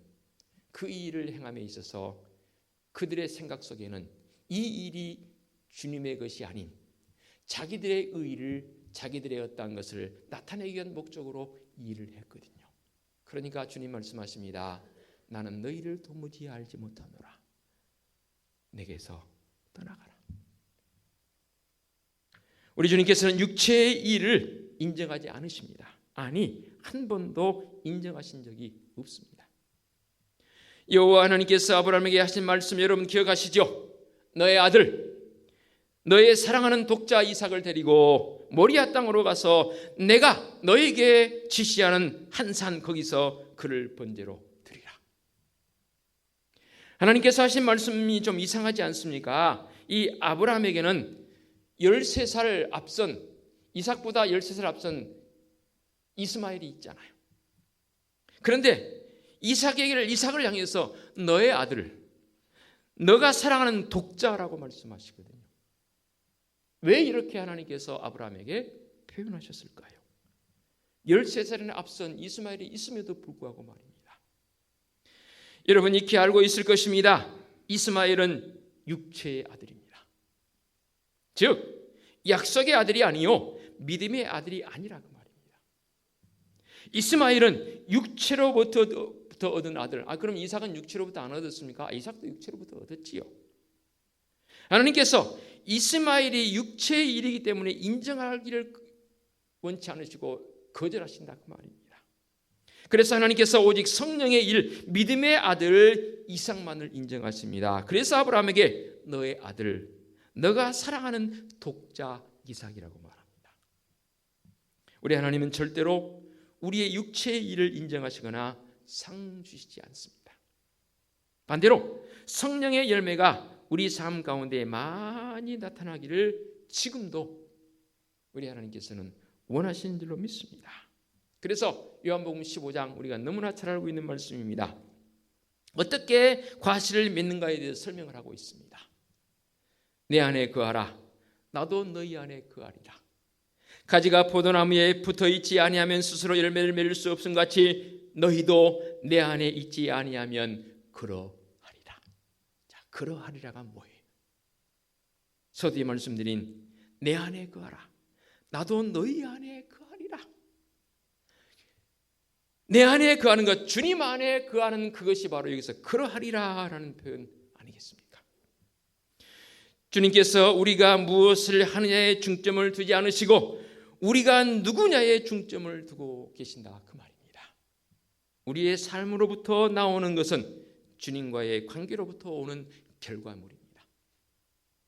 그 일을 행함에 있어서 그들의 생각 속에는 이 일이 주님의 것이 아닌 자기들의 의의를, 자기들의 어떠한 것을 나타내기 위한 목적으로 일을 했거든요. 그러니까 주님 말씀하십니다. 나는 너희를 도무지 알지 못하노라. 내게서 떠나가라. 우리 주님께서는 육체의 일을 인정하지 않으십니다. 아니, 한 번도 인정하신 적이 없습니다. 여호와 하나님께서 아브라함에게 하신 말씀 여러분 기억하시죠? 너의 아들, 너의 사랑하는 독자 이삭을 데리고 모리아 땅으로 가서 내가 너에게 지시하는 한 산 거기서 그를 번제로 드리라. 하나님께서 하신 말씀이 좀 이상하지 않습니까? 이 아브라함에게는 13살 앞선, 이삭보다 13살 앞선 이스마엘이 있잖아요. 그런데 이삭을 향해서 너의 아들, 너가 사랑하는 독자라고 말씀하시거든요. 왜 이렇게 하나님께서 아브라함에게 표현하셨을까요? 13살이나 앞선 이스마엘이 있음에도 불구하고 말입니다. 여러분 익히 알고 있을 것입니다. 이스마엘은 육체의 아들입니다. 즉 약속의 아들이 아니요 믿음의 아들이 아니라고 말입니다. 이스마엘은 육체로부터 얻은 아들. 그럼 이삭은 육체로부터 안 얻었습니까? 이삭도 육체로부터 얻었지요. 하나님께서 이스마엘이 육체의 일이기 때문에 인정하기를 원치 않으시고 거절하신다 그 말입니다. 그래서 하나님께서 오직 성령의 일, 믿음의 아들 이삭만을 인정하십니다. 그래서 아브라함에게 너의 아들, 너가 사랑하는 독자 이삭이라고 말합니다. 우리 하나님은 절대로 우리의 육체의 일을 인정하시거나 상 주시지 않습니다. 반대로 성령의 열매가 우리 삶 가운데 많이 나타나기를 지금도 우리 하나님께서는 원하시는 줄로 믿습니다. 그래서 요한복음 15장 우리가 너무나 잘 알고 있는 말씀입니다. 어떻게 과실을 맺는가에 대해서 설명을 하고 있습니다. 내 안에 거하라. 나도 너희 안에 거하리라. 가지가 포도나무에 붙어있지 아니하면 스스로 열매를 맺을 수 없음 같이 너희도 내 안에 있지 아니하면 그러하리라. 자, 그러하리라가 뭐예요? 서두에 말씀드린 내 안에 거하라. 나도 너희 안에 거하리라. 내 안에 거하는 것, 주님 안에 거하는 그것이 바로 여기서 그러하리라라는 표현 아니겠습니까? 주님께서 우리가 무엇을 하느냐에 중점을 두지 않으시고 우리가 누구냐에 중점을 두고 계신다 그 말입니다. 우리의 삶으로부터 나오는 것은 주님과의 관계로부터 오는 결과물입니다.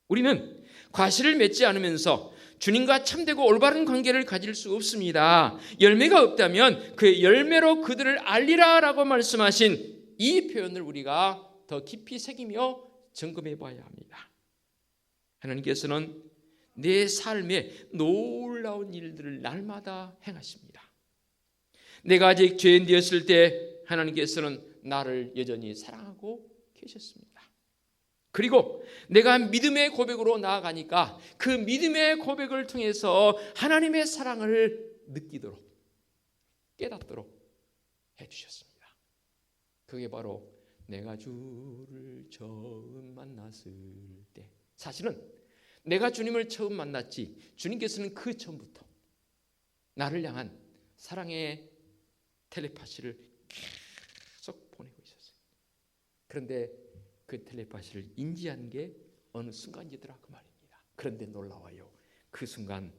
우리는 과실을 맺지 않으면서 주님과 참되고 올바른 관계를 가질 수 없습니다. 열매가 없다면 그 열매로 그들을 알리라라고 말씀하신 이 표현을 우리가 더 깊이 새기며 점검해 봐야 합니다. 하나님께서는 내 삶에 놀라운 일들을 날마다 행하십니다. 내가 아직 죄인 되었을 때 하나님께서는 나를 여전히 사랑하고 계셨습니다. 그리고 내가 믿음의 고백으로 나아가니까 그 믿음의 고백을 통해서 하나님의 사랑을 느끼도록 깨닫도록 해주셨습니다. 그게 바로 내가 주를 처음 만났을 때, 사실은 내가 주님을 처음 만났지 주님께서는 그 전부터 나를 향한 사랑의 텔레파시를 계속 보내고 있었어요. 그런데 그 텔레파시를 인지한 게 어느 순간이더라 그 말입니다. 그런데 놀라워요. 그 순간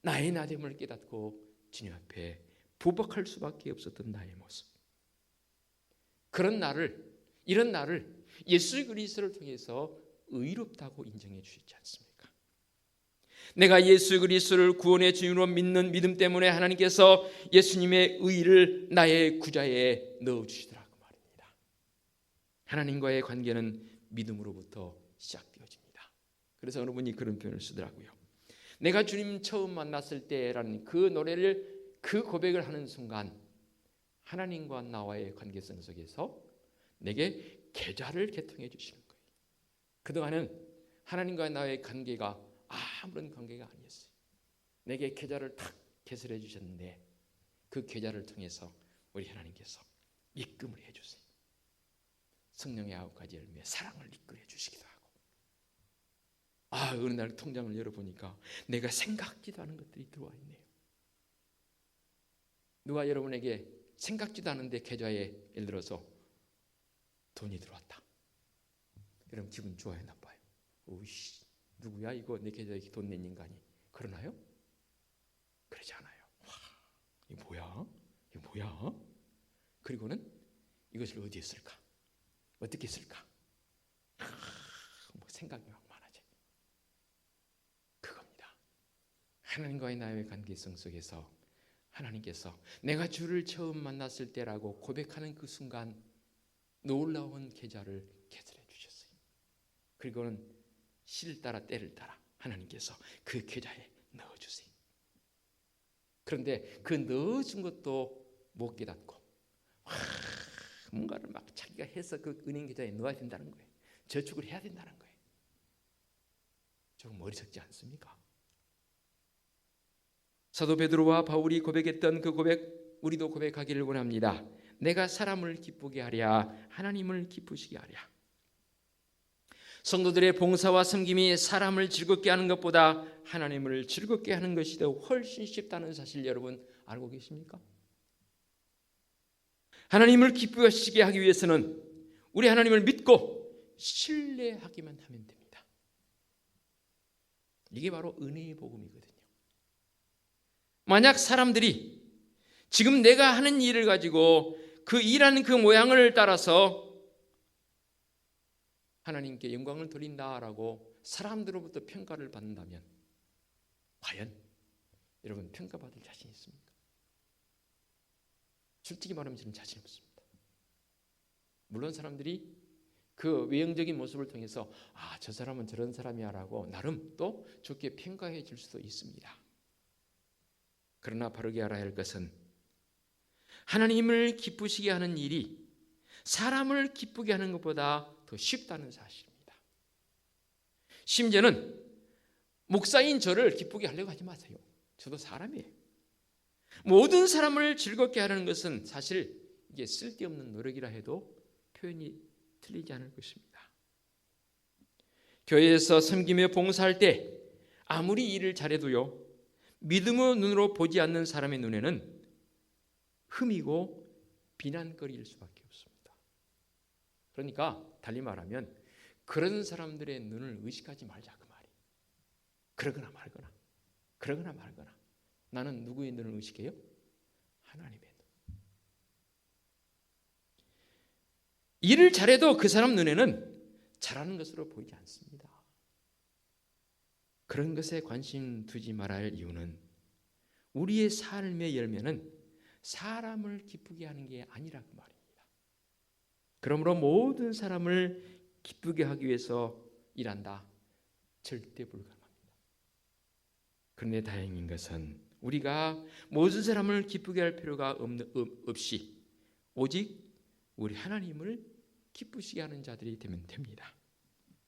나의 나됨을 깨닫고 주님 앞에 부복할 수밖에 없었던 나의 모습. 그런 나를, 이런 나를 예수 그리스도를 통해서 의롭다고 인정해 주시지 않습니까? 내가 예수 그리스도를 구원의 주님으로 믿는 믿음 때문에 하나님께서 예수님의 의를 나의 구좌에 넣어주시더라 그 말입니다. 하나님과의 관계는 믿음으로부터 시작되어집니다. 그래서 어느 분이 그런 표현을 쓰더라고요. 내가 주님 처음 만났을 때라는 그 노래를, 그 고백을 하는 순간 하나님과 나와의 관계성 속에서 내게 계좌를 개통해 주시는 거예요. 그동안은 하나님과 나의 관계가 아무런 관계가 아니었어요. 내게 계좌를 탁 개설해 주셨는데 그 계좌를 통해서 우리 하나님께서 입금을 해주세요. 성령의 9가지 열매, 사랑을 이끌어 주시기도 하고 어느 날 통장을 열어보니까 내가 생각지도 않은 것들이 들어와 있네요. 누가 여러분에게 생각지도 않은데 계좌에 예를 들어서 돈이 들어왔다. 여러분 기분 좋아요, 나빠요? 오이씨, 누구야 이거 내 계좌에 돈 낸 인간이? 그러나요? 그러지 않아요. 와, 이게 뭐야? 이게 뭐야? 그리고는 이것을 어디에 쓸까? 어떻게 쓸까? 뭐 생각이 막 많아져. 그겁니다. 하나님과의 나의 관계성 속에서 하나님께서 내가 주를 처음 만났을 때라고 고백하는 그 순간 놀라운 계좌를 개설해 주셨어요. 그리고는 시를 따라 때를 따라 하나님께서 그 계좌에 넣어주세요. 그런데 그 넣어준 것도 못 깨닫고 뭔가를 막 자기가 해서 그 은행 계좌에 넣어야 된다는 거예요. 저축을 해야 된다는 거예요. 조금 어리석지 않습니까? 사도 베드로와 바울이 고백했던 그 고백 우리도 고백하기를 원합니다. 내가 사람을 기쁘게 하랴 하나님을 기쁘시게 하랴. 성도들의 봉사와 섬김이 사람을 즐겁게 하는 것보다 하나님을 즐겁게 하는 것이 더 훨씬 쉽다는 사실 여러분 알고 계십니까? 하나님을 기쁘시게 하기 위해서는 우리 하나님을 믿고 신뢰하기만 하면 됩니다. 이게 바로 은혜의 복음이거든요. 만약 사람들이 지금 내가 하는 일을 가지고 그 일하는 그 모양을 따라서 하나님께 영광을 돌린다라고 사람들로부터 평가를 받는다면 과연 여러분 평가받을 자신 있습니까? 솔직히 말하면 저는 자신 없습니다. 물론 사람들이 그 외형적인 모습을 통해서 저 사람은 저런 사람이야라고 나름 또 좋게 평가해 줄 수도 있습니다. 그러나 바르게 알아야 할 것은 하나님을 기쁘시게 하는 일이 사람을 기쁘게 하는 것보다 더 쉽다는 사실입니다. 심지어는 목사인 저를 기쁘게 하려고 하지 마세요. 저도 사람이에요. 모든 사람을 즐겁게 하려는 것은 사실 이게 쓸데없는 노력이라 해도 표현이 틀리지 않을 것입니다. 교회에서 섬기며 봉사할 때 아무리 일을 잘해도요, 믿음의 눈으로 보지 않는 사람의 눈에는 흠이고 비난거리일 수밖에 없습니다. 그러니까 달리 말하면 그런 사람들의 눈을 의식하지 말자 그 말이에요. 그러거나 말거나 그러거나 말거나 나는 누구의 눈을 의식해요? 하나님의 눈. 일을 잘해도 그 사람 눈에는 잘하는 것으로 보이지 않습니다. 그런 것에 관심 두지 말아야 할 이유는 우리의 삶의 열매는 사람을 기쁘게 하는 게 아니라 그 말입니다. 그러므로 모든 사람을 기쁘게 하기 위해서 일한다. 절대 불가능합니다. 그런데 다행인 것은 우리가 모든 사람을 기쁘게 할 필요가 없이 오직 우리 하나님을 기쁘시게 하는 자들이 되면 됩니다.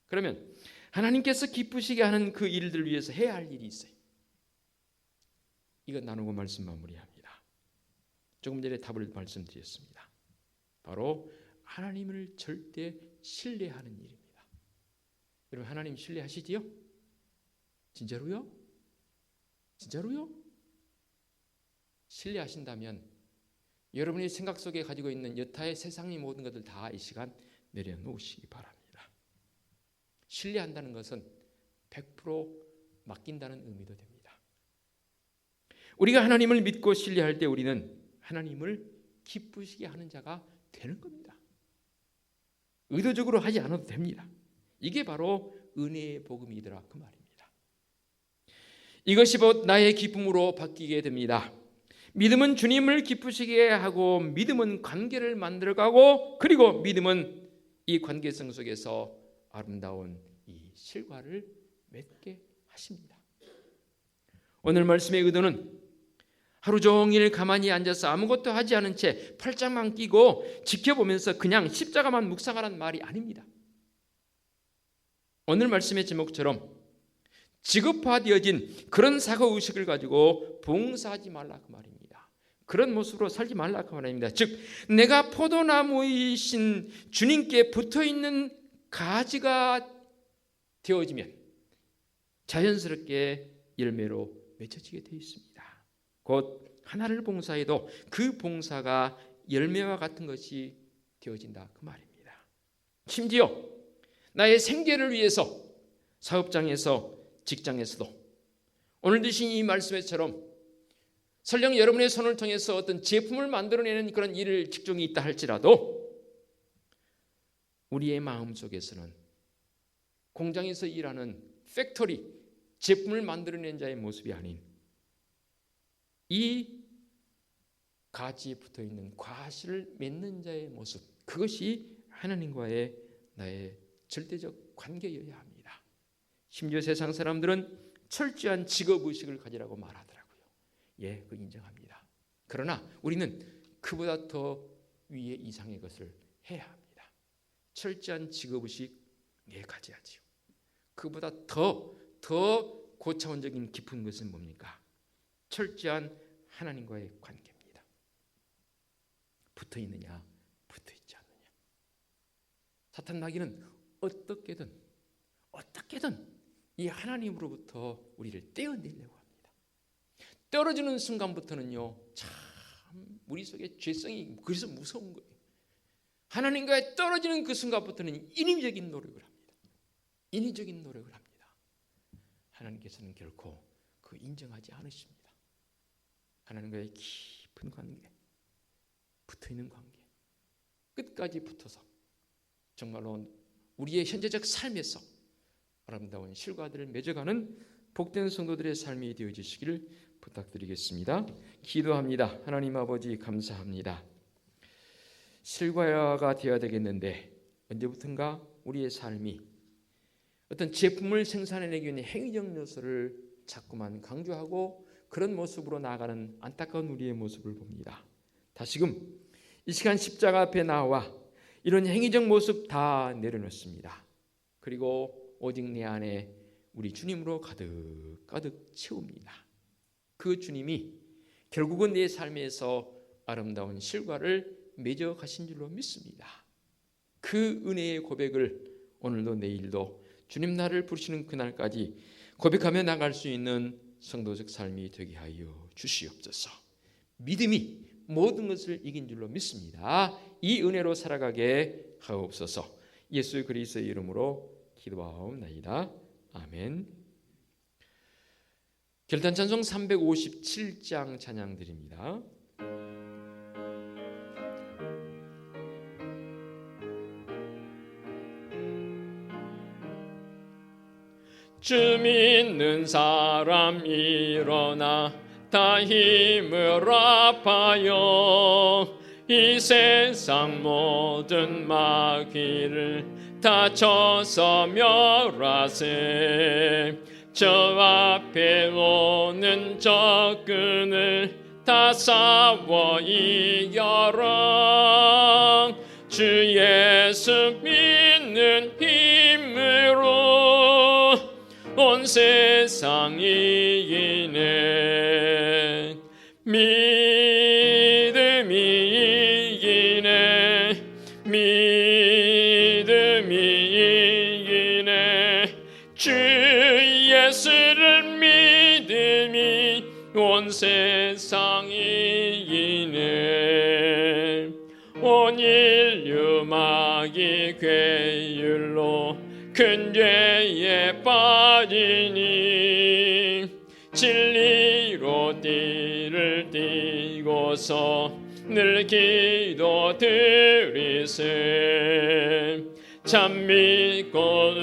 그러면 하나님께서 기쁘시게 하는 그 일들 위해서 해야 할 일이 있어요. 이거 나누고 말씀 마무리합니다. 조금 전에 답을 말씀드렸습니다. 바로 하나님을 절대 신뢰하는 일입니다. 여러분 하나님 신뢰하시지요? 진짜로요? 진짜로요? 신뢰하신다면 여러분이 생각 속에 가지고 있는 여타의 세상의 모든 것들 다 이 시간 내려놓으시기 바랍니다. 신뢰한다는 것은 100% 맡긴다는 의미도 됩니다. 우리가 하나님을 믿고 신뢰할 때 우리는 하나님을 기쁘시게 하는 자가 되는 겁니다. 의도적으로 하지 않아도 됩니다. 이게 바로 은혜의 복음이더라 그 말입니다. 이것이 곧 나의 기쁨으로 바뀌게 됩니다. 믿음은 주님을 기쁘시게 하고 믿음은 관계를 만들어가고 그리고 믿음은 이 관계성 속에서 아름다운 이 실과를 맺게 하십니다. 오늘 말씀의 의도는 하루 종일 가만히 앉아서 아무것도 하지 않은 채 팔짱만 끼고 지켜보면서 그냥 십자가만 묵상하라는 말이 아닙니다. 오늘 말씀의 제목처럼 지급화되어진 그런 사고의식을 가지고 봉사하지 말라 그 말입니다. 그런 모습으로 살지 말라 그 말입니다. 즉 내가 포도나무이신 주님께 붙어있는 가지가 되어지면 자연스럽게 열매로 맺혀지게 되어 있습니다. 곧 하나를 봉사해도 그 봉사가 열매와 같은 것이 되어진다 그 말입니다. 심지어 나의 생계를 위해서 사업장에서 직장에서도 오늘 드신 이 말씀처럼 설령 여러분의 손을 통해서 어떤 제품을 만들어내는 그런 일을 직종이 있다 할지라도 우리의 마음속에서는 공장에서 일하는 팩토리, 제품을 만들어낸 자의 모습이 아닌 이 가지에 붙어있는 과실을 맺는 자의 모습, 그것이 하나님과의 나의 절대적 관계여야 합니다. 심지어 세상 사람들은 철저한 직업의식을 가지라고 말하더라고요. 예, 그 인정합니다. 그러나 우리는 그보다 더 위의 이상의 것을 해야 합니다. 철저한 직업의식 가져야지요. 그보다 더 고차원적인 깊은 것은 뭡니까? 철저한 하나님과의 관계입니다. 붙어있느냐, 붙어있지 않느냐. 사탄 마귀는 어떻게든 이 하나님으로부터 우리를 떼어내려고 합니다. 떨어지는 순간부터는요, 참 우리 속에 죄성이 그래서 무서운 거예요. 하나님과의 떨어지는 그 순간부터는 인위적인 노력을 합니다. 인위적인 노력을 합니다. 하나님께서는 결코 그 인정하지 않으십니다. 하나님과의 깊은 관계, 붙어있는 관계, 끝까지 붙어서 정말로 우리의 현재적 삶에서 아름다운 실과들을 맺어가는 복된 성도들의 삶이 되어주시기를 부탁드리겠습니다. 기도합니다. 하나님 아버지 감사합니다. 실과가 되어야 되겠는데 언제부턴가 우리의 삶이 어떤 제품을 생산해내기 위한 행위적 요소를 자꾸만 강조하고 그런 모습으로 나아가는 안타까운 우리의 모습을 봅니다. 다시금 이 시간 십자가 앞에 나와 이런 행위적 모습 다 내려놓습니다. 그리고 오직 내 안에 우리 주님으로 가득 채웁니다. 그 주님이 결국은 내 삶에서 아름다운 실과를 맺어 가신 줄로 믿습니다. 그 은혜의 고백을 오늘도 내일도 주님 나를 부르시는 그날까지 고백하며 나갈 수 있는 성도적 삶이 되게 하여 주시옵소서. 믿음이 모든 것을 이긴 줄로 믿습니다. 이 은혜로 살아가게 하옵소서. 예수 그리스도의 이름으로 기도하옵나이다. 아멘. 결단 찬송 357장 찬양 드립니다. 주 믿는 사람 일어나 다 힘을 합하여 이 세상 모든 마귀를 다 쳐서 멸하세. 저 앞에 오는 적군을 다 싸워 이겨라. 주 예수 믿는 힘으로 온 세상이 이기네. 믿음이 이기네. 믿음이 이기네. 주 예수를 믿음이 온 세상이 이기네. 온 인류 마귀 괴율로 큰 죄에 빠지니 진리로 띠를 띠고서 늘 기도드리세. 참 믿고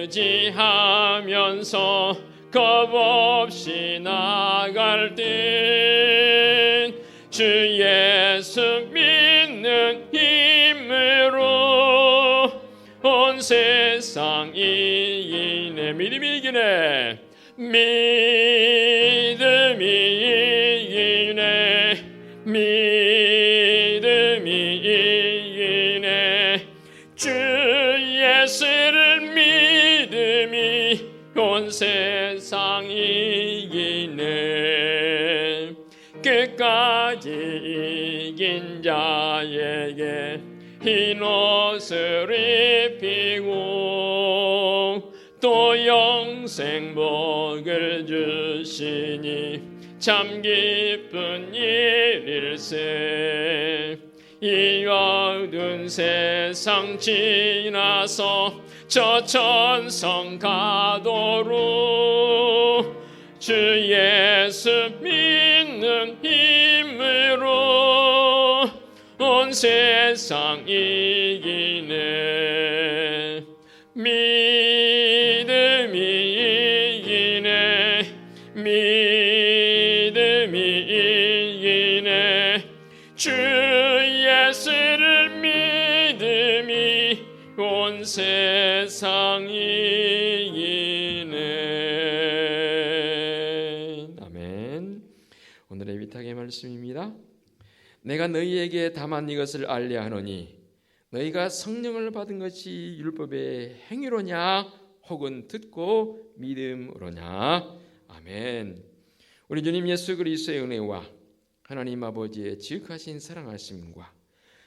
의지하면서 겁없이 나갈 때 주 예수 믿는 힘으로 온 세상이 이기네. 믿음이 이기네. 믿음이 이기네. 믿음이 이기네. 주 예수를 믿음이 온 세상이 이기네. 끝까지 이긴 자에게 흰 옷을 입히고 또 또 영생 복을 주시니 참 기쁜 일일세. 이 어두운 세상 지나서 저 천성 가도록 주 예수 믿는 힘으로 온 세상 이기네. 믿음이 이기네. 믿음이 이기네. 주 예수를 믿음이 온 세상 이기네. 아멘. 오늘의 위탁의 말씀입니다. 내가 너희에게 다만 이것을 알려 하노니 너희가 성령을 받은 것이 율법의 행위로냐 혹은 듣고 믿음으로냐. 아멘. 우리 주님 예수 그리스도의 은혜와 하나님 아버지의 지극하신 사랑하심과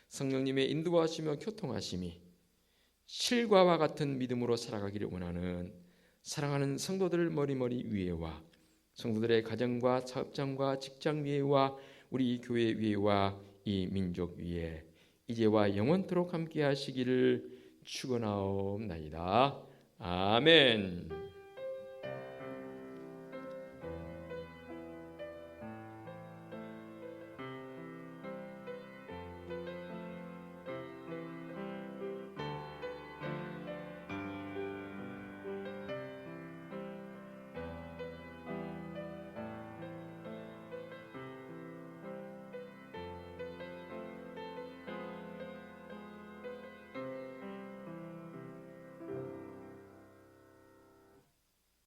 성령님의 인도하시며 교통하심이 실과와 같은 믿음으로 살아가기를 원하는 사랑하는 성도들 머리머리 위에와 성도들의 가정과 사업장과 직장 위에와 우리 교회 위에와 이 민족 위에 이제와 영원토록 함께 하시기를 축원하옵나이다. 아멘.